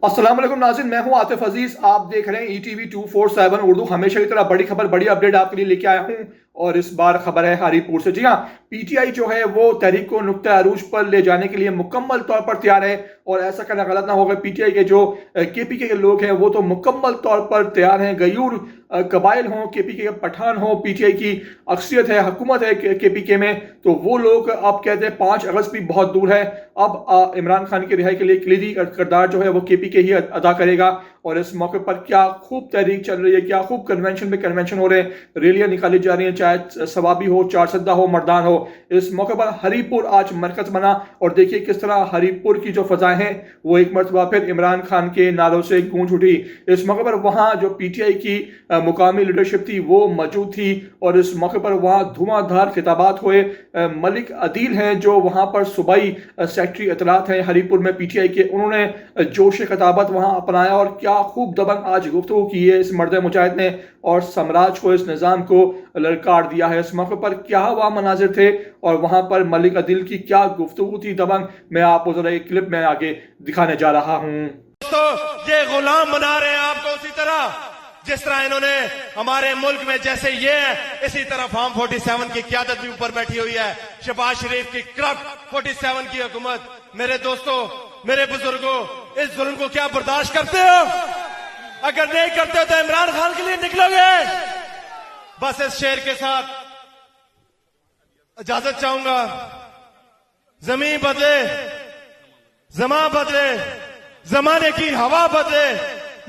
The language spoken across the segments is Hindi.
अस्सलाम वालेकुम नाज़रीन, मैं हूं आतिफ अजीज। आप देख रहे हैं ETV 247 उर्दू। हमेशा की तरह बड़ी खबर, बड़ी अपडेट आपके लिए लेके आया हूं और इस बार खबर है हरीपुर से। जी हां, PTI जो है वो तहरीक को नुक्ता अरूज पर ले जाने के लिए मुकम्मल तौर पर तैयार है और ऐसा करना गलत ना होगा। PTI के जो KPK के लोग हैं वो तो मुकम्मल तौर पर तैयार हैं। गयूर कबाइल हों, KPK के पठान हों, PTI की अक्सरियत है, हुकूमत है KPK में, तो वो लोग अब कहते हैं 5 अगस्त भी बहुत दूर है। अब इमरान खान की रिहाई के लिए क्लीदी किरदार जो है वो KPK ही अदा करेगा। और इस मौके पर क्या खूब तहरीक चल रही है, क्या खूब कन्वेंशन पे कन्वेंशन हो रहे हैं, रैलियां निकाली जा रही हैं, चाहे सवाबी हो, चारसद्दा हो, मर्दान हो। इस मौके पर हरीपुर आज मरकज बना और देखिए किस तरह हरीपुर की जो फजाएं हैं वो एक मरतबा फिर इमरान खान के नारों से गूंज उठी। इस मौके पर वहां जो PTI की मुकामी लीडरशिप थी वो मौजूद थी और इस मौके पर वहां धुआंधार खिताबात हुए। मलिक अदील हैं जो वहां पर सूबाई सेक्रेटरी इतलात हैं हरीपुर में PTI के, उन्होंने जोश खिताबत वहां अपनाया और क्या खूब दबंग आज गुफ्तगू की है इस मर्द मुजाहिद ने और साम्राज्य को, इस निज़ाम को ललकार दिया है। इस मौके पर क्या वहां मनाजिर थे और वहां पर मलिक अदील की क्या गुफ्तगू थी दबंग, मैं आपको जरा एक क्लिप में आगे दिखाने जा रहा हूं। दोस्तों, ये गुलाम बना रहे हैं आपको उसी तरह जिस तरह इन्होंने हमारे मुल्क में, जैसे ये है इसी तरह फॉर्म 47 की क्यादत भी ऊपर बैठी हुई है, शहबाज शरीफ की करप्ट 47 की हुकूमत। मेरे दोस्तों, मेरे बुजुर्गों, इस जुल्म को क्या बर्दाश्त करते हो? अगर नहीं करते हो तो इमरान खान के लिए निकलोगे। बस इस शेर के साथ इजाजत चाहूंगा। जमीन बदले, जमा बदले, जमाने की हवा बदले,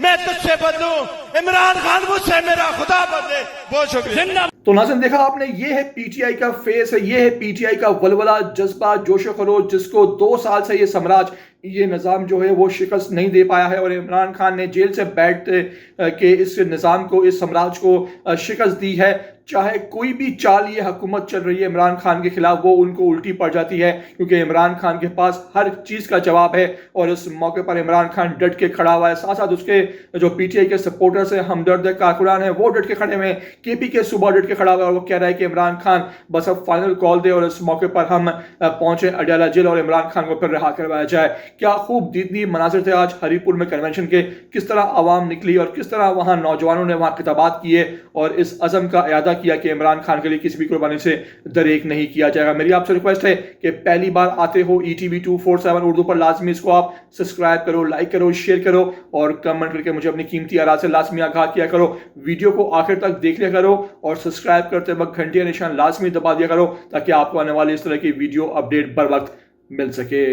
मैं तुझसे बदलूं, इमरान खान मुझसे, मेरा खुदा बदले। बहुत शुक्रिया। तो नाज़रीन, देखा आपने, ये है PTI का फेस है, ये है PTI का वलवला, जज्बा, जोशो खरोश, जिसको 2 साल से ये साम्राज्य, ये निज़ाम जो है वो शिकस्त नहीं दे पाया है और इमरान खान ने जेल से बैठ के इस निज़ाम को, इस साम्राज्य को शिकस्त दी है। चाहे कोई भी चाल ये हुकूमत चल रही है इमरान खान के खिलाफ, वो उनको उल्टी पड़ जाती है क्योंकि इमरान खान के पास हर चीज़ का जवाब है और इस मौके पर इमरान खान डट के खड़ा हुआ है। साथ साथ उसके जो PTI के सपोर्टर्स हैं, हमदर्द कारकुनान हैं, वो डट के खड़े हुए हैं। KPK सुबह डट के खड़ा हुआ है और वो कह रहा है कि इमरान खान बस अब फाइनल कॉल दे और इस मौके पर हम पहुंचे अडयाला जेल और इमरान खान को फिर रिहा करवाया जाए। क्या खूब दीदी मनाजिर थे आज हरीपुर में कन्वेंशन के, किस तरह आवाम निकली और किस तरह वहां नौजवानों ने वहां खिताबात किए और इस अज़म का इरादा किया कि इमरान खान के लिए किसी भी कुर्बानी से दरेक नहीं किया जाएगा। मेरी आपसे रिक्वेस्ट है कि पहली बार आते हो ETV 247 उर्दू पर, लाजमी इसको आप सब्सक्राइब करो, लाइक करो, शेयर करो और कमेंट करके मुझे अपनी कीमती आरा से लाजमी आगाह किया करो। वीडियो को आखिर तक देख लिया करो और सब्सक्राइब करते वक्त घंटी का निशान लाजमी दबा दिया करो ताकि आपको आने वाली इस तरह की वीडियो अपडेट बर वक्त मिल सके।